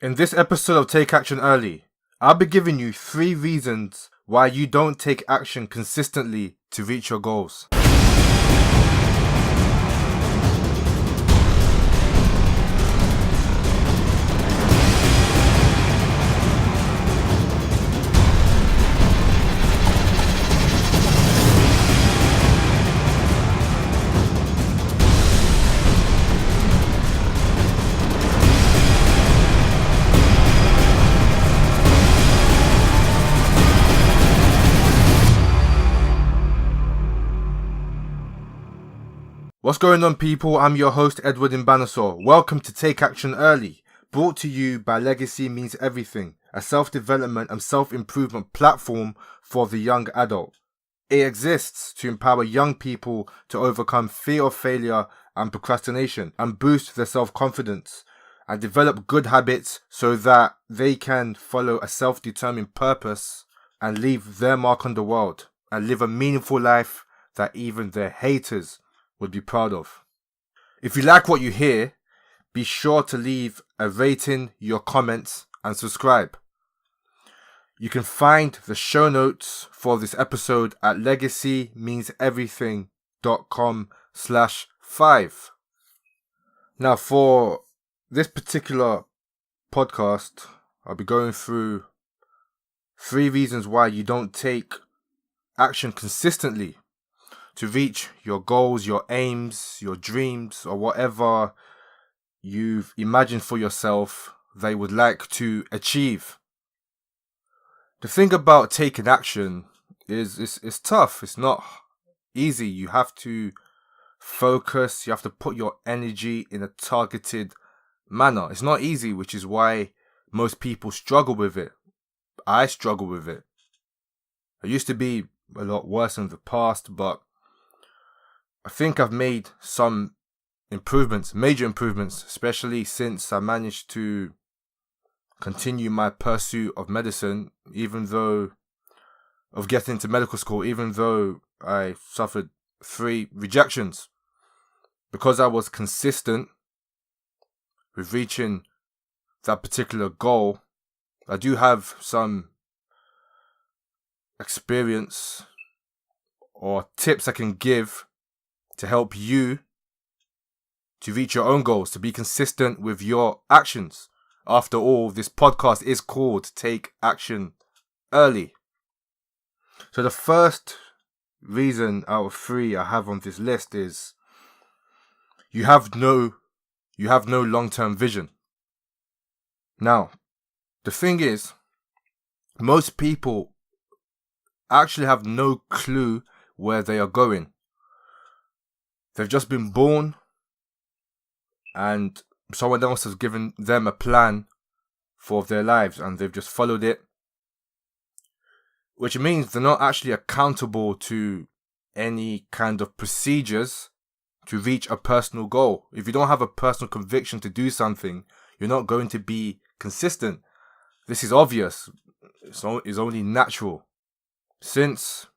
In this episode of Take Action Early, I'll be giving you 3 reasons why you don't take action consistently to reach your goals. What's going on, people? I'm your host, Edward Imbanasaur. Welcome to Take Action Early, brought to you by Legacy Means Everything, a self-development and self-improvement platform for the young adult. It exists to empower young people to overcome fear of failure and procrastination and boost their self-confidence and develop good habits so that they can follow a self-determined purpose and leave their mark on the world and live a meaningful life that even their haters would be proud of. If you like what you hear, be sure to leave a rating, your comments, and subscribe. You can find the show notes for this episode at legacymeanseverything.com/5. Now, for this particular podcast, I'll be going through 3 reasons why you don't take action consistently to reach your goals, your aims, your dreams, or whatever you've imagined for yourself that you would like to achieve. The thing about taking action is it's tough. It's not easy. You have to focus. You have to put your energy in a targeted manner. It's not easy, which is why most people struggle with it. I struggle with it. I used to be a lot worse in the past, but I think I've made some improvements, major improvements, especially since I managed to continue my pursuit of medicine, of getting into medical school, even though I suffered 3 rejections. Because I was consistent with reaching that particular goal, I do have some experience or tips I can give to help you to reach your own goals, to be consistent with your actions. After all, this podcast is called Take Action Early. So the first reason out of 3 I have on this list is you have no long-term vision. Now, the thing is, most people actually have no clue where they are going. They've just been born and someone else has given them a plan for their lives and they've just followed it, which means they're not actually accountable to any kind of procedures to reach a personal goal. If you don't have a personal conviction to do something, you're not going to be consistent. This is obvious. It's only natural. Since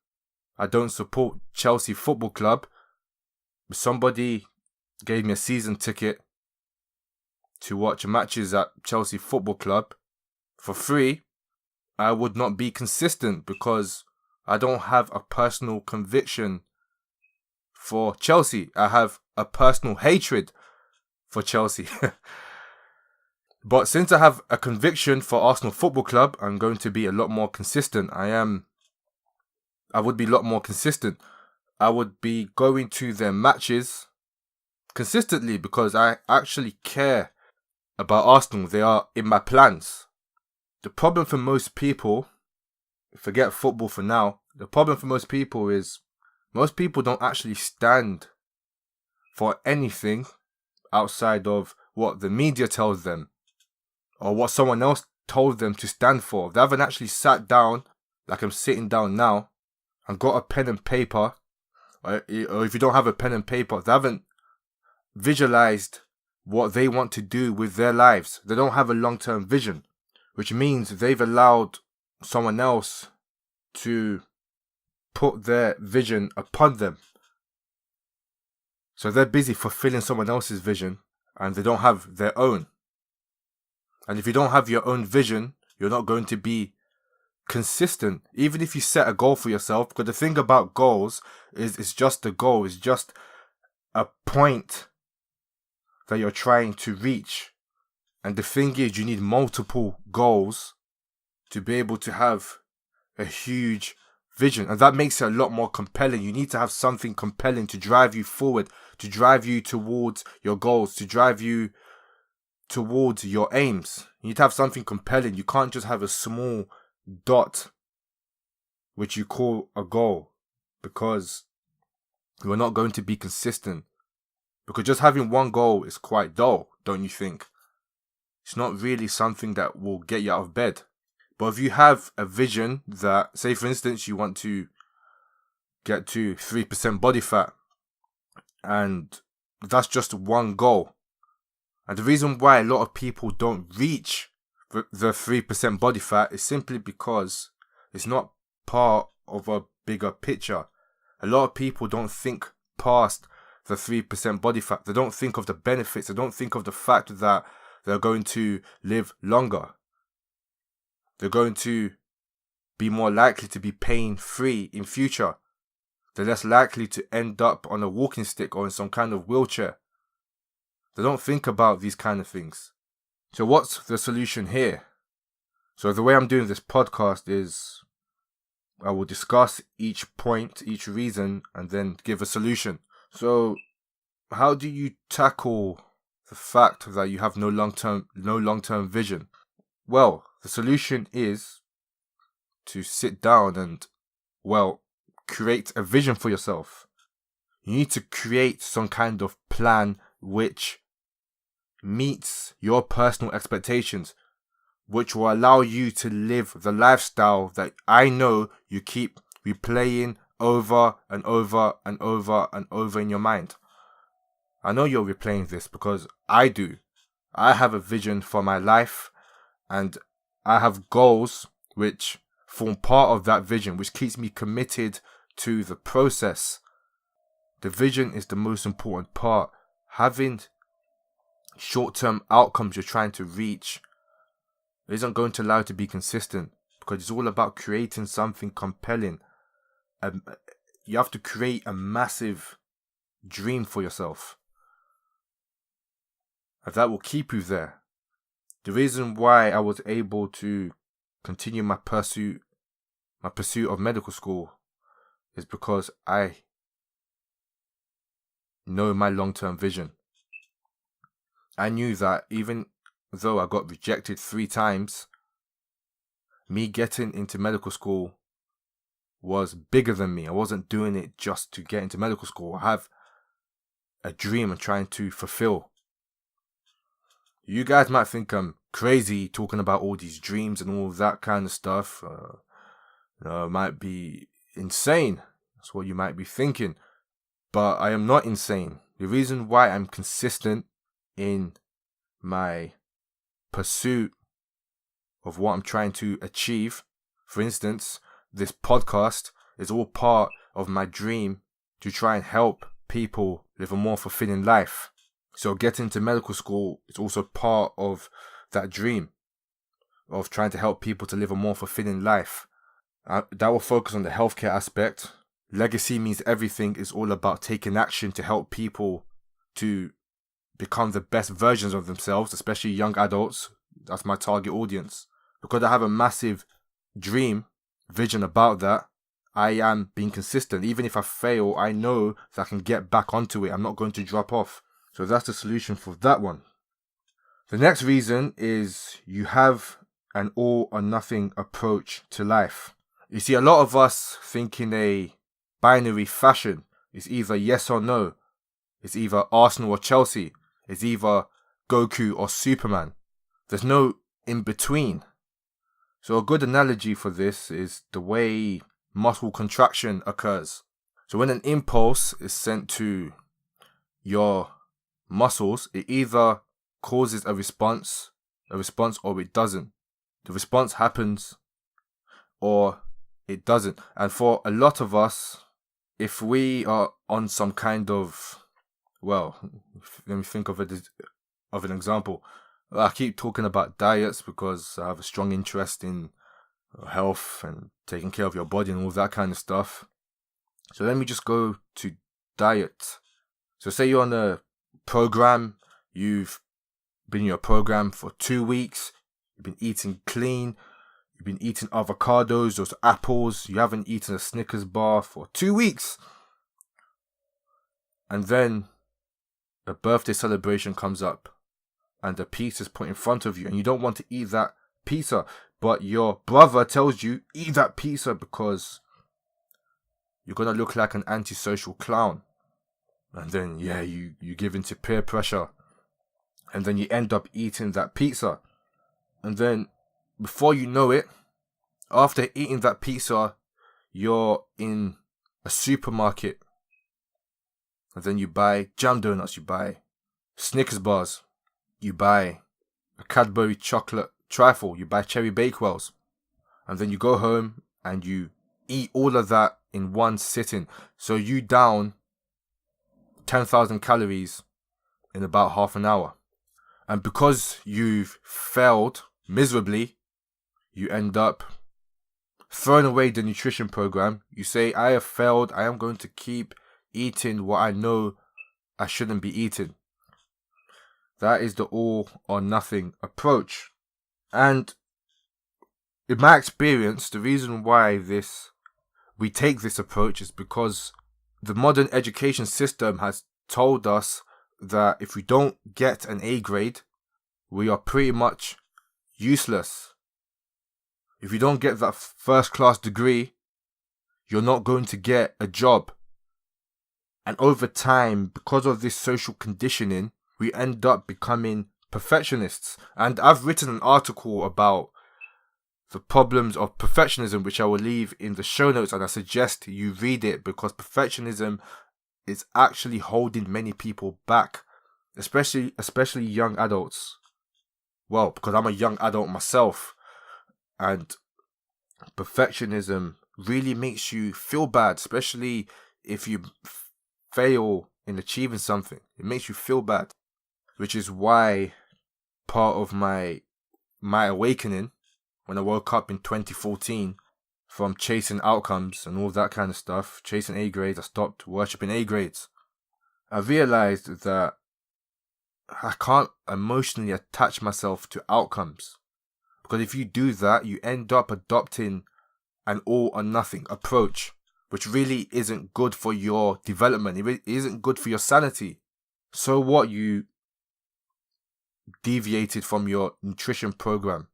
I don't support Chelsea Football Club, somebody gave me a season ticket to watch matches at Chelsea Football Club for free, I would not be consistent because I don't have a personal conviction for Chelsea. I have a personal hatred for Chelsea. But since I have a conviction for Arsenal Football Club, I'm going to be a lot more consistent. I would be a lot more consistent. I would be going to their matches consistently because I actually care about Arsenal. They are in my plans. The problem for most people, forget football for now, the problem for most people is most people don't actually stand for anything outside of what the media tells them or what someone else told them to stand for. They haven't actually sat down, like I'm sitting down now, and got a pen and paper. Or if you don't have a pen and paper, they haven't visualized what they want to do with their lives. They don't have a long-term vision, which means they've allowed someone else to put their vision upon them. So they're busy fulfilling someone else's vision and they don't have their own. And if you don't have your own vision, you're not going to be consistent. Even if you set a goal for yourself, because the thing about goals is it's just a goal. It's just a point that you're trying to reach. And the thing is, you need multiple goals to be able to have a huge vision. And that makes it a lot more compelling. You need to have something compelling to drive you forward, to drive you towards your goals, to drive you towards your aims. You need to have something compelling. You can't just have a small dot which you call a goal, because you're not going to be consistent. Because just having one goal is quite dull, don't you think? It's not really something that will get you out of bed. But if you have a vision that, say for instance, you want to get to 3% body fat, and that's just one goal. And the reason why a lot of people don't reach the 3% body fat is simply because it's not part of a bigger picture. A lot of people don't think past the 3% body fat. They don't think of the benefits. They don't think of the fact that they're going to live longer. They're going to be more likely to be pain-free in future. They're less likely to end up on a walking stick or in some kind of wheelchair. They don't think about these kind of things. So what's the solution here? So the way I'm doing this podcast is I will discuss each point, each reason, and then give a solution. So how do you tackle the fact that you have no long-term vision? Well, the solution is to sit down and, create a vision for yourself. You need to create some kind of plan which meets your personal expectations, which will allow you to live the lifestyle that I know you keep replaying over and over and over and over in your mind. I know you're replaying this because I do. I have a vision for my life, and I have goals which form part of that vision, which keeps me committed to the process. The vision is the most important part. Having short-term outcomes you're trying to reach isn't going to allow you to be consistent, because it's all about creating something compelling. You have to create a massive dream for yourself, and that will keep you there. The reason why I was able to continue my pursuit of medical school is because I know my long-term vision. I knew that even though I got rejected 3 times, me getting into medical school was bigger than me. I wasn't doing it just to get into medical school. I have a dream I'm trying to fulfill. You guys might think I'm crazy talking about all these dreams and all of that kind of stuff. It might be insane. That's what you might be thinking. But I am not insane. The reason why I'm consistent in my pursuit of what I'm trying to achieve, for instance, this podcast is all part of my dream to try and help people live a more fulfilling life. So getting to medical school is also part of that dream of trying to help people to live a more fulfilling life. That will focus on the healthcare aspect. Legacy Means Everything is all about taking action to help people to become the best versions of themselves, especially young adults. That's my target audience. Because I have a massive vision about that, I am being consistent. Even if I fail, I know that I can get back onto it. I'm not going to drop off. So that's the solution for that one. The next reason is you have an all or nothing approach to life. You see, a lot of us think in a binary fashion. It's either yes or no. It's either Arsenal or Chelsea. It's either Goku or Superman. There's no in between. So a good analogy for this is the way muscle contraction occurs. So when an impulse is sent to your muscles, it either causes a response or it doesn't. The response happens or it doesn't. And for a lot of us, if we are on some kind of, let me think of it of an example. I keep talking about diets because I have a strong interest in health and taking care of your body and all that kind of stuff. So let me just go to diet. So say you're on a program, you've been in your program for 2 weeks, you've been eating clean, you've been eating avocados, those apples, you haven't eaten a Snickers bar for 2 weeks. And then a birthday celebration comes up and a pizza is put in front of you and you don't want to eat that pizza, but your brother tells you eat that pizza because you're going to look like an antisocial clown. And then, you give in to peer pressure. And then you end up eating that pizza. And then, before you know it, after eating that pizza, you're in a supermarket. And then you buy jam donuts, you buy Snickers bars, you buy a Cadbury chocolate trifle, you buy cherry bakewells. And then you go home and you eat all of that in one sitting. So you down 10,000 calories in about half an hour. And because you've failed miserably, you end up throwing away the nutrition program. You say, I have failed. I am going to keep eating what I know I shouldn't be eating. That is the all or nothing approach. And in my experience, the reason why we take this approach is because the modern education system has told us that if we don't get an A grade, we are pretty much useless. If you don't get that first class degree, you're not going to get a job. And over time, because of this social conditioning, we end up becoming perfectionists. And I've written an article about the problems of perfectionism, which I will leave in the show notes, and I suggest you read it because perfectionism is actually holding many people back, especially young adults. Well, because I'm a young adult myself, and perfectionism really makes you feel bad, especially if you fail in achieving something. It makes you feel bad, which is why part of my awakening, when I woke up in 2014 from chasing outcomes and all that kind of stuff, chasing A grades, I stopped worshipping A grades. I realized that I can't emotionally attach myself to outcomes. Because if you do that, you end up adopting an all or nothing approach, which really isn't good for your development. It isn't good for your sanity. So what? You deviated from your nutrition program.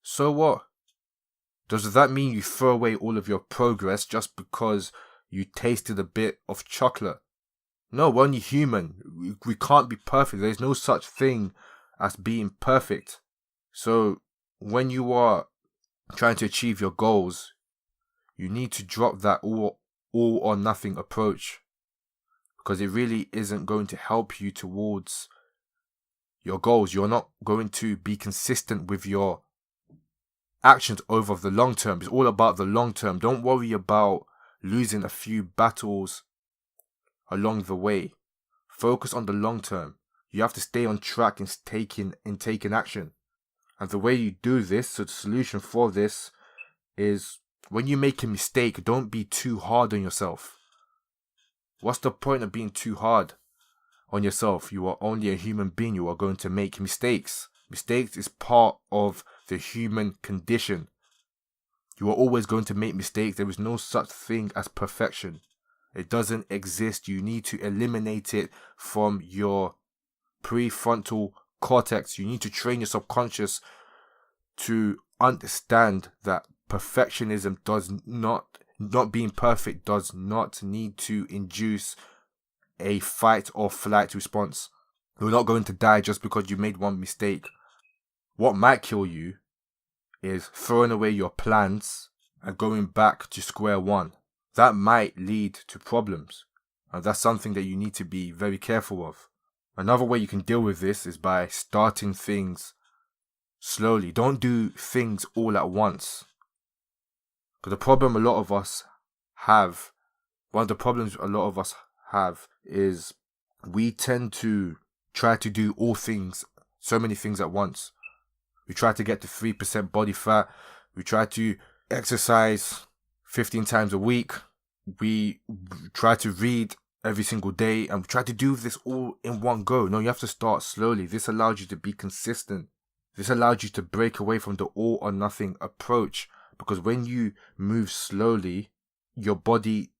So what? Does that mean you throw away all of your progress just because you tasted a bit of chocolate? No, we're only human. We can't be perfect. There's no such thing as being perfect. So when you are trying to achieve your goals, you need to drop that all or nothing approach, because it really isn't going to help you towards your goals. You're not going to be consistent with your actions over the long term. It's all about the long term. Don't worry about losing a few battles along the way. Focus on the long term. You have to stay on track in taking action. And the way you do this, so the solution for this is, when you make a mistake, don't be too hard on yourself. What's the point of being too hard on yourself? You are only a human being. You are going to make mistakes. Mistakes is part of the human condition. You are always going to make mistakes. There is no such thing as perfection. It doesn't exist. You need to eliminate it from your prefrontal cortex. You need to train your subconscious to understand that perfectionism does not being perfect does not need to induce a fight or flight response. You're not going to die just because you made one mistake. What might kill you is throwing away your plans and going back to square one. That might lead to problems, and that's something that you need to be very careful of. Another way you can deal with this is by starting things slowly. Don't do things all at once. Because one of the problems a lot of us have is we tend to try to do all things so many things at once. We try to get to 3% body fat. We try to exercise 15 times a week. We try to read every single day, and we try to do this all in one go. No, you have to start slowly. This allows you to be consistent. This allows you to break away from the all or nothing approach, because when you move slowly, your body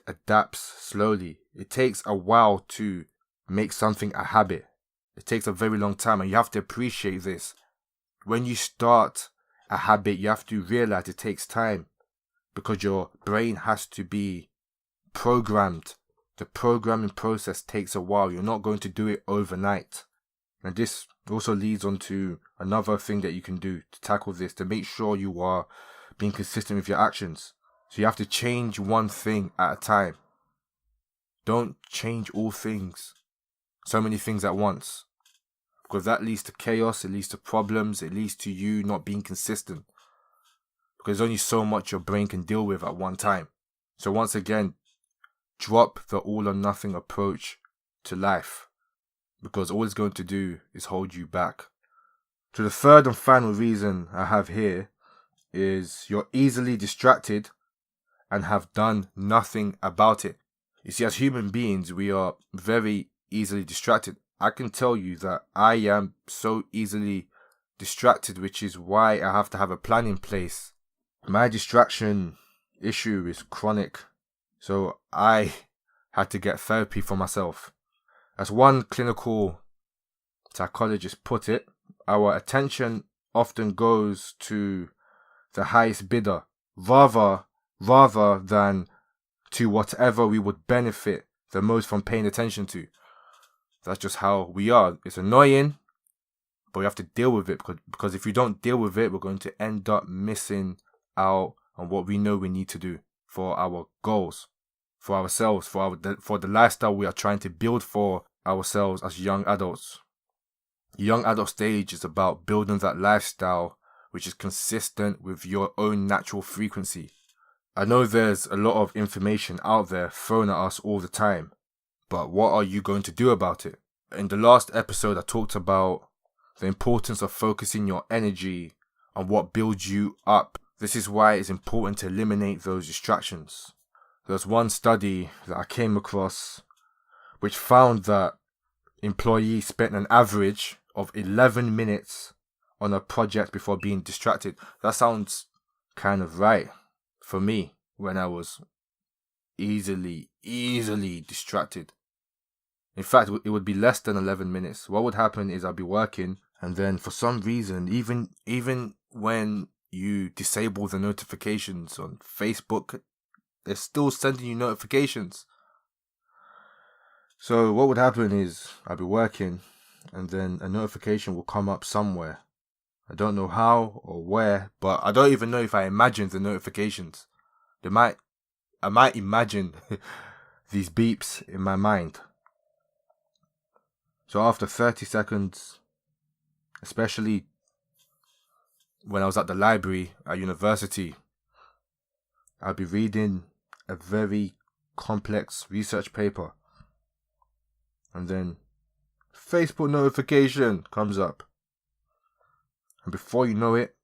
adapts slowly. It takes a while to make something a habit. It takes a very long time, and you have to appreciate this. When you start a habit, you have to realize it takes time, because your brain has to be programmed. The programming process takes a while. You're not going to do it overnight. And this also leads on to another thing that you can do to tackle this, to make sure you are being consistent with your actions. So you have to change one thing at a time. Don't change all things, so many things at once, because that leads to chaos, it leads to problems, it leads to you not being consistent, because there's only so much your brain can deal with at one time. So once again, drop the all or nothing approach to life, because all it's going to do is hold you back. So the third and final reason I have here is you're easily distracted and have done nothing about it. You see, as human beings, we are very easily distracted. I can tell you that I am so easily distracted, which is why I have to have a plan in place. My distraction issue is chronic, so I had to get therapy for myself. As one clinical psychologist put it, our attention often goes to the highest bidder rather than to whatever we would benefit the most from paying attention to. That's just how we are. It's annoying, but we have to deal with it, because if we don't deal with it, we're going to end up missing out on what we know we need to do for our goals, for ourselves, for the lifestyle we are trying to build for ourselves as young adults. Young adult stage is about building that lifestyle which is consistent with your own natural frequency. I know there's a lot of information out there thrown at us all the time, but what are you going to do about it? In the last episode, I talked about the importance of focusing your energy on what builds you up. This is why it's important to eliminate those distractions. There's one study that I came across which found that employees spent an average of 11 minutes on a project before being distracted. That sounds kind of right for me when I was easily distracted. In fact, it would be less than 11 minutes. What would happen is I'd be working, and then for some reason, even when you disable the notifications on Facebook, they're still sending you notifications. So what would happen is I'd be working, and then a notification will come up somewhere. I don't know how or where, but I don't even know if I imagined the notifications. I might imagine these beeps in my mind. So after 30 seconds, especially when I was at the library at university, I'd be reading a very complex research paper, and then Facebook notification comes up. And before you know it,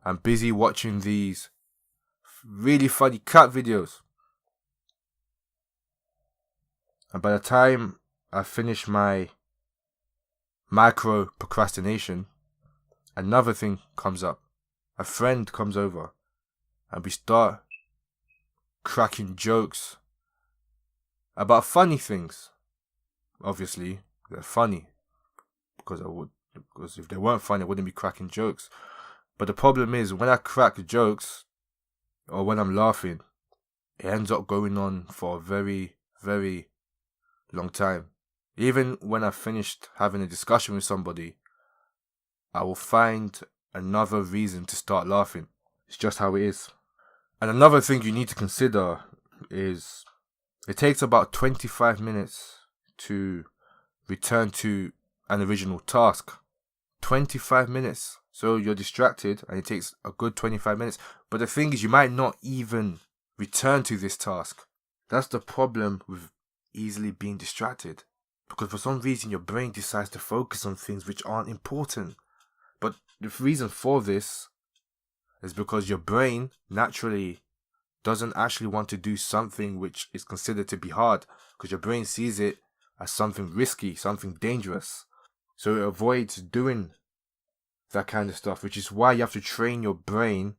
I'm busy watching these really funny cat videos. And by the time I finish my micro procrastination, another thing comes up. A friend comes over, and we start cracking jokes about funny things. Obviously, they're funny, because if they weren't funny, I wouldn't be cracking jokes. But the problem is, when I crack jokes, or when I'm laughing, it ends up going on for a very, very long time. Even when I've finished having a discussion with somebody, I will find another reason to start laughing. It's just how it is. And another thing you need to consider is it takes about 25 minutes to return to an original task. 25 minutes. So you're distracted and it takes a good 25 minutes. But the thing is, you might not even return to this task. That's the problem with easily being distracted. Because for some reason your brain decides to focus on things which aren't important. But the reason for this is because your brain naturally doesn't actually want to do something which is considered to be hard, because your brain sees it as something risky, something dangerous. So it avoids doing that kind of stuff, which is why you have to train your brain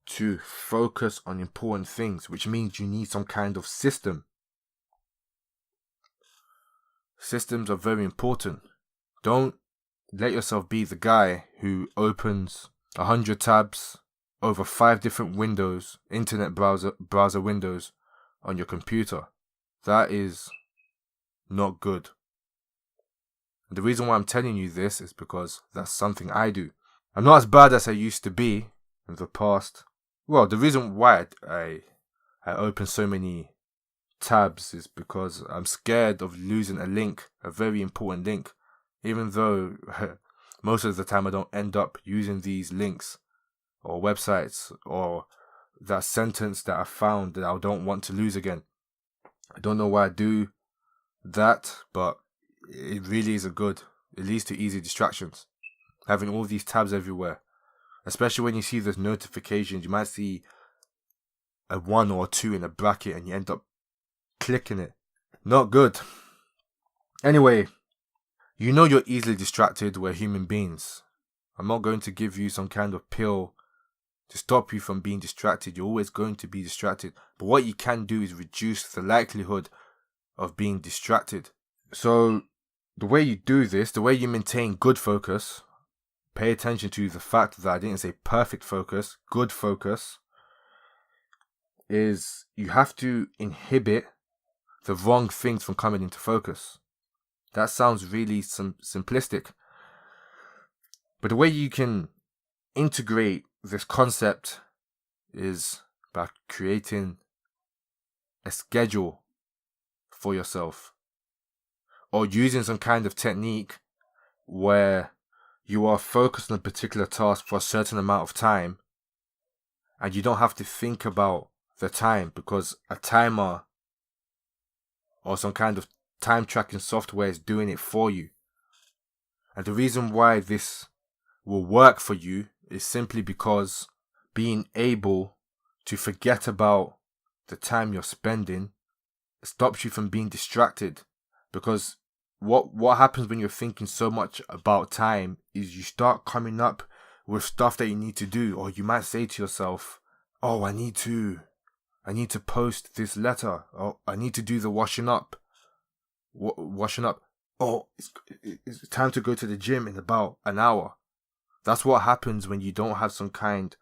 to focus on important things, which means you need some kind of system. Systems are very important. Don't let yourself be the guy who opens 100 tabs over 5 different windows, internet browser windows on your computer. That is not good. And the reason why I'm telling you this is because that's something I do. I'm not as bad as I used to be in the past. Well, the reason why I open so many tabs is because I'm scared of losing a link, a very important link, even though most of the time I don't end up using these links or websites or that sentence that I found that I don't want to lose again. I don't know why I do that, but it really isn't good. It leads to easy distractions. Having all these tabs everywhere, especially when you see those notifications, you might see a 1 or 2 in a bracket and you end up clicking it. Not good. Anyway, you know you're easily distracted. We're human beings. I'm not going to give you some kind of pill to stop you from being distracted. You're always going to be distracted. But what you can do is reduce the likelihood of being distracted. So the way you do this, the way you maintain good focus, pay attention to the fact that I didn't say perfect focus, good focus, is you have to inhibit the wrong things from coming into focus. That sounds really simplistic. But the way you can integrate this concept is by creating a schedule for yourself, or using some kind of technique where you are focused on a particular task for a certain amount of time and you don't have to think about the time, because a timer or some kind of time tracking software is doing it for you. And the reason why this will work for you is simply because being able to forget about the time you're spending stops you from being distracted. Because what happens when you're thinking so much about time is you start coming up with stuff that you need to do, or you might say to yourself, oh, I need to post this letter, or I need to do the washing up. Oh, it's time to go to the gym in about an hour. That's what happens when you don't have some kind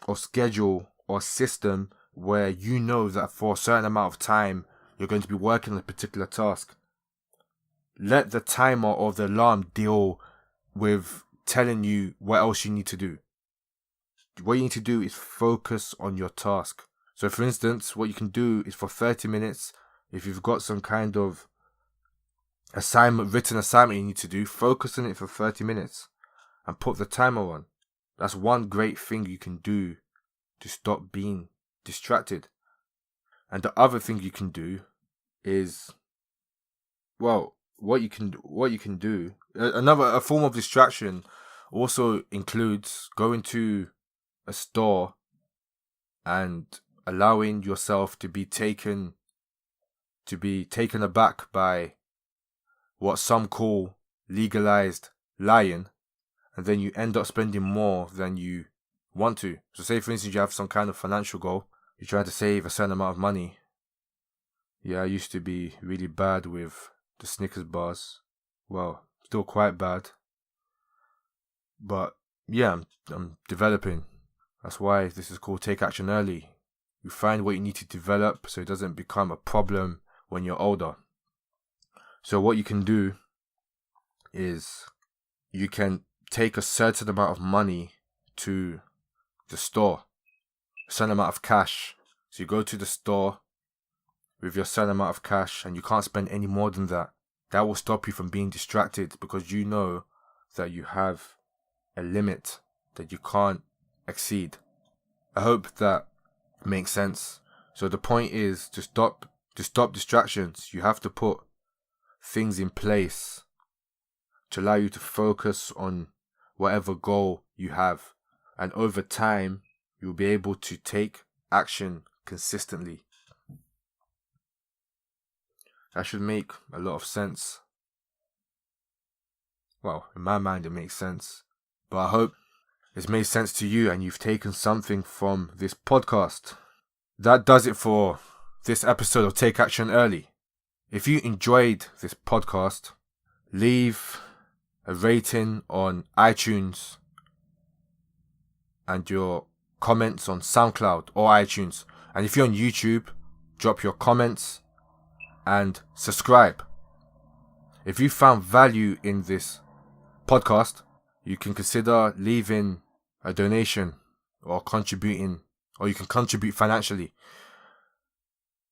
of schedule or system where you know that for a certain amount of time you're going to be working on a particular task. Let the timer or the alarm deal with telling you what else you need to do. What you need to do is focus on your task. So for instance, what you can do is for 30 minutes, if you've got some kind of written assignment you need to do, focus on it for 30 minutes and put the timer on. That's one great thing you can do to stop being distracted. And the other thing you can do is, well, what you can do, a form of distraction also includes going to a store and allowing yourself to be taken aback by what some call legalized lying, and then you end up spending more than you want to. So say for instance you have some kind of financial goal, you're trying to save a certain amount of money. Yeah, I used to be really bad with the Snickers bars. Well, still quite bad. But yeah, I'm developing. That's why this is called Take Action Early. You find what you need to develop so it doesn't become a problem when you're older. So what you can do is you can take a certain amount of money to the store, a certain amount of cash. So you go to the store with your certain amount of cash and you can't spend any more than that. That will stop you from being distracted because you know that you have a limit that you can't exceed. I hope that makes sense. So the point is to stop To stop distractions, you have to put things in place to allow you to focus on whatever goal you have. And over time, you'll be able to take action consistently. That should make a lot of sense. Well, in my mind, it makes sense. But I hope it's made sense to you and you've taken something from this podcast. That does it for this episode of Take Action Early. If you enjoyed this podcast, leave a rating on iTunes and your comments on SoundCloud or iTunes. And if you're on YouTube, drop your comments and subscribe. If you found value in this podcast, you can consider leaving a donation or contributing, or you can contribute financially.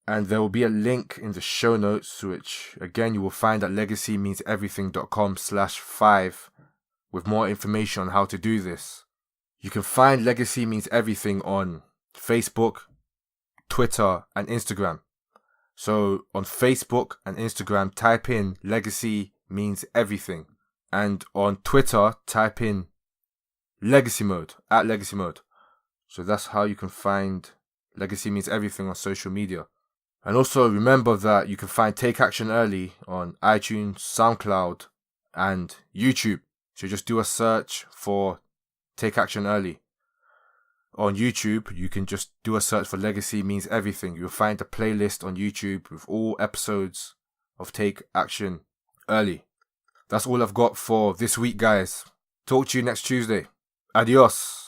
And there will be a link in the show notes, which again you will find at legacymeanseverything.com/5 with more information on how to do this. You can find Legacy Means Everything on Facebook, Twitter, and Instagram. So on Facebook and Instagram, type in Legacy Means Everything. And on Twitter, type in Legacy Mode, at Legacy Mode. So that's how you can find Legacy Means Everything on social media. And also remember that you can find Take Action Early on iTunes, SoundCloud, and YouTube. So just do a search for Take Action Early. On YouTube, you can just do a search for Legacy Means Everything. You'll find a playlist on YouTube with all episodes of Take Action Early. That's all I've got for this week, guys. Talk to you next Tuesday. Adios.